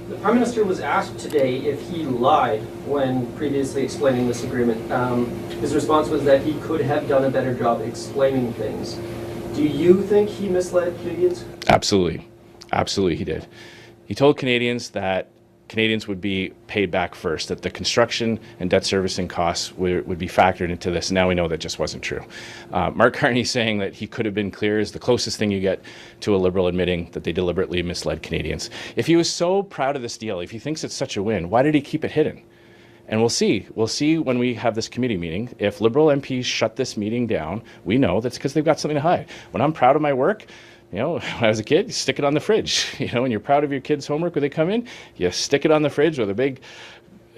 The Prime Minister was asked today if he lied when previously explaining this agreement. His response was that he could have done a better job explaining things. Do you think he misled Canadians? Absolutely. Absolutely he did. He told Canadians that Canadians would be paid back first, that the construction and debt servicing costs would be factored into this. Now we know that just wasn't true. Mark Carney saying that he could have been clear is the closest thing you get to a Liberal admitting that they deliberately misled Canadians. If he was so proud of this deal, if he thinks it's such a win, why did he keep it hidden? And we'll see. We'll see when we have this committee meeting. If Liberal MPs shut this meeting down, we know that's because they've got something to hide. When I'm proud of my work, you know, when I was a kid, you stick it on the fridge. You know, when you're proud of your kids' homework when they come in, you stick it on the fridge with a big,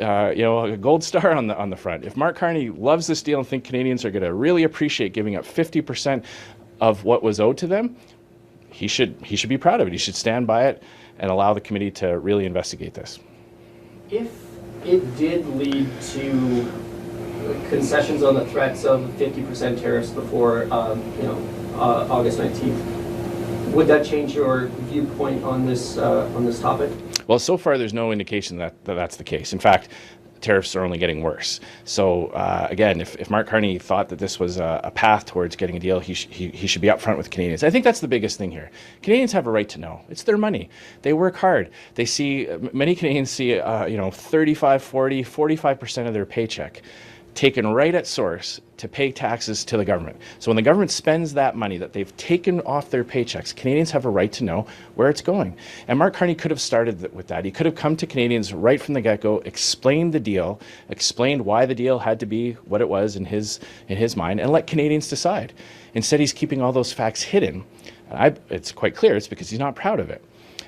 a gold star on the front. If Mark Carney loves this deal and think Canadians are going to really appreciate giving up 50% of what was owed to them, he should be proud of it. He should stand by it and allow the committee to really investigate this. If it did lead to concessions on the threats of 50% tariffs before, August 19th, would that change your viewpoint on this topic? Well, so far there's no indication that that's the case. In fact, tariffs are only getting worse. So again, if Mark Carney thought that this was a path towards getting a deal, he should be upfront with Canadians. I think that's the biggest thing here. Canadians have a right to know. It's their money. They work hard. They see, many Canadians see, 35, 40, 45% of their paycheck taken right at source to pay taxes to the government. So when the government spends that money that they've taken off their paychecks, Canadians have a right to know where it's going. And Mark Carney could have started with that. He could have come to Canadians right from the get-go, explained the deal, explained why the deal had to be what it was in his mind, and let Canadians decide. Instead, he's keeping all those facts hidden. It's quite clear it's because he's not proud of it.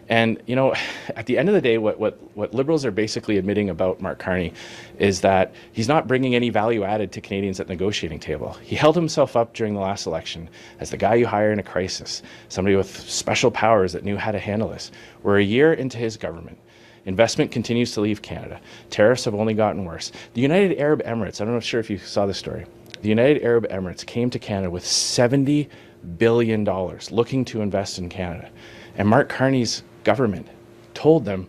And, you know, at the end of the day, what Liberals are basically admitting about Mark Carney is that he's not bringing any value added to Canadians at the negotiating table. He held himself up during the last election as the guy you hire in a crisis, somebody with special powers that knew how to handle this. We're a year into his government. Investment continues to leave Canada. Tariffs have only gotten worse. The United Arab Emirates, I'm not sure if you saw this story, the United Arab Emirates came to Canada with $70 billion looking to invest in Canada. And Mark Carney's government told them,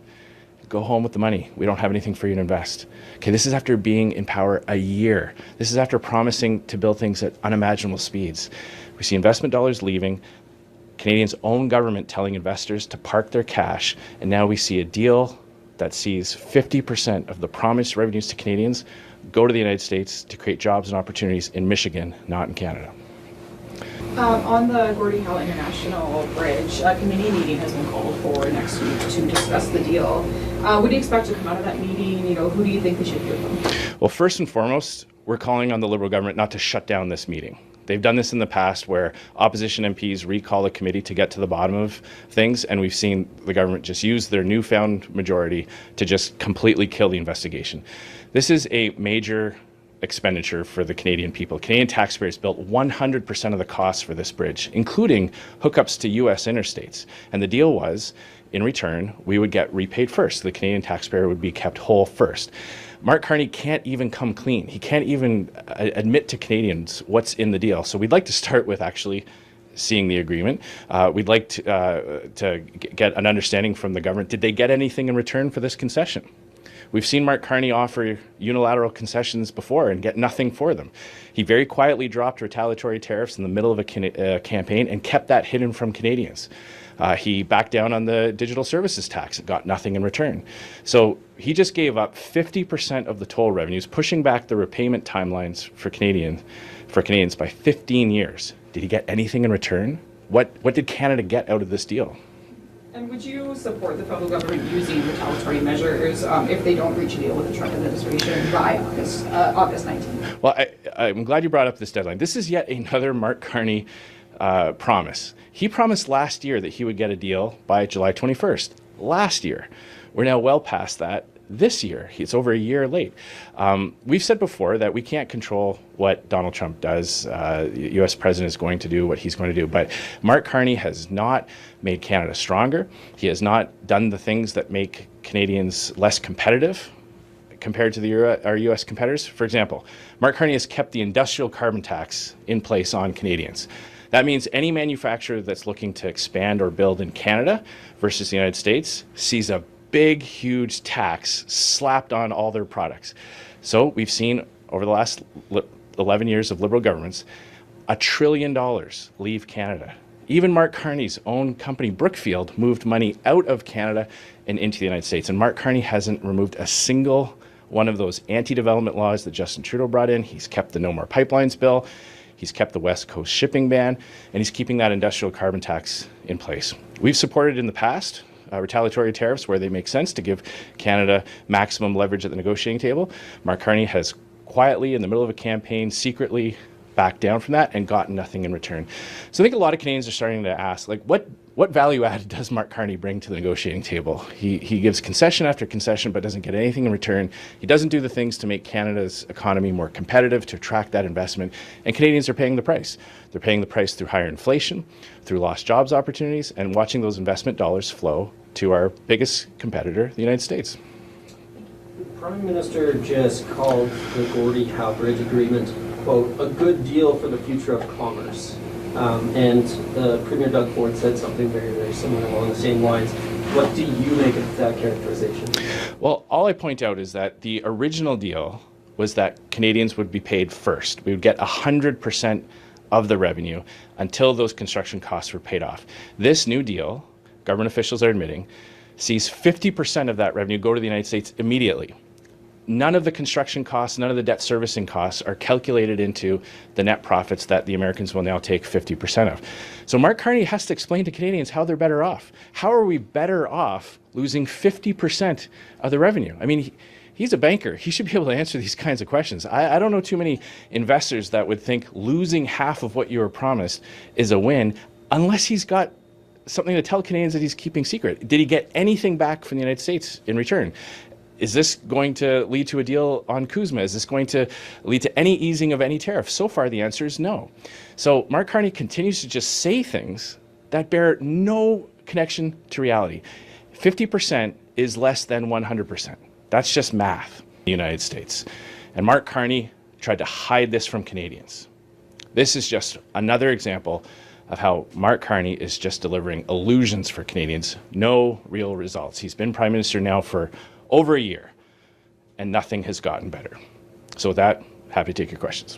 go home with the money. We don't have anything for you to invest. Okay, this is after being in power a year. This is after promising to build things at unimaginable speeds. We see investment dollars leaving, Canadians' own government telling investors to park their cash, and now we see a deal that sees 50% of the promised revenues to Canadians go to the United States to create jobs and opportunities in Michigan, not in Canada. On the Gordie Howe International Bridge, a committee meeting has been called for next week to discuss the deal. What do you expect to come out of that meeting? You know, who do you think they should hear from? Well, first and foremost, we're calling on the Liberal government not to shut down this meeting. They've done this in the past where opposition MPs recall a committee to get to the bottom of things, and we've seen the government just use their newfound majority to just completely kill the investigation. This is a major expenditure for the Canadian people. Canadian taxpayers built 100% of the costs for this bridge, including hookups to US interstates. And the deal was, in return, we would get repaid first. The Canadian taxpayer would be kept whole first. Mark Carney can't even come clean. He can't even admit to Canadians what's in the deal. So we'd like to start with actually seeing the agreement. We'd like to get an understanding from the government. Did they get anything in return for this concession? We've seen Mark Carney offer unilateral concessions before and get nothing for them. He very quietly dropped retaliatory tariffs in the middle of a campaign and kept that hidden from Canadians. He backed down on the digital services tax and got nothing in return. So he just gave up 50% of the toll revenues, pushing back the repayment timelines for Canadians by 15 years. Did he get anything in return? What did Canada get out of this deal? And would you support the federal government using retaliatory measures if they don't reach a deal with the Trump administration by August 19th? Well, I'm glad you brought up this deadline. This is yet another Mark Carney promise. He promised last year that he would get a deal by July 21st. Last year. We're now well past that. This year, it's over a year late. We've said before that we can't control what Donald Trump does. The U.S. president is going to do what he's going to do. But Mark Carney has not made Canada stronger. He has not done the things that make Canadians less competitive compared to our U.S. competitors. For example, Mark Carney has kept the industrial carbon tax in place on Canadians. That means any manufacturer that's looking to expand or build in Canada versus the United States sees a big, huge tax slapped on all their products. So we've seen over the last 11 years of Liberal governments, $1 trillion leave Canada. Even Mark Carney's own company, Brookfield, moved money out of Canada and into the United States. And Mark Carney hasn't removed a single one of those anti-development laws that Justin Trudeau brought in. He's kept the No More Pipelines bill. He's kept the West Coast shipping ban, and he's keeping that industrial carbon tax in place. We've supported in the past retaliatory tariffs where they make sense to give Canada maximum leverage at the negotiating table. Mark Carney has quietly, in the middle of a campaign, secretly backed down from that and gotten nothing in return. So I think a lot of Canadians are starting to ask, like, what value add does Mark Carney bring to the negotiating table? He gives concession after concession but doesn't get anything in return. He doesn't do the things to make Canada's economy more competitive, to attract that investment, and Canadians are paying the price. They're paying the price through higher inflation, through lost jobs opportunities, and watching those investment dollars flow to our biggest competitor, the United States. The Prime Minister just called the Gordie Howe Bridge Agreement, quote, a good deal for the future of commerce. And Premier Doug Ford said something very, very similar along the same lines. What do you make of that characterization? Well, all I point out is that the original deal was that Canadians would be paid first. We would get 100% of the revenue until those construction costs were paid off. This new deal, government officials are admitting, sees 50% of that revenue go to the United States immediately. None of the construction costs, none of the debt servicing costs are calculated into the net profits that the Americans will now take 50% of. So Mark Carney has to explain to Canadians how they're better off. How are we better off losing 50% of the revenue? I mean, he's a banker. He should be able to answer these kinds of questions. I don't know too many investors that would think losing half of what you were promised is a win unless he's got something to tell Canadians that he's keeping secret. Did he get anything back from the United States in return? Is this going to lead to a deal on CUSMA? Is this going to lead to any easing of any tariff? So far, the answer is no. So Mark Carney continues to just say things that bear no connection to reality. 50% is less than 100%. That's just math in the United States. And Mark Carney tried to hide this from Canadians. This is just another example of how Mark Carney is just delivering illusions for Canadians, no real results. He's been Prime Minister now for over a year, and nothing has gotten better. So with that, happy to take your questions.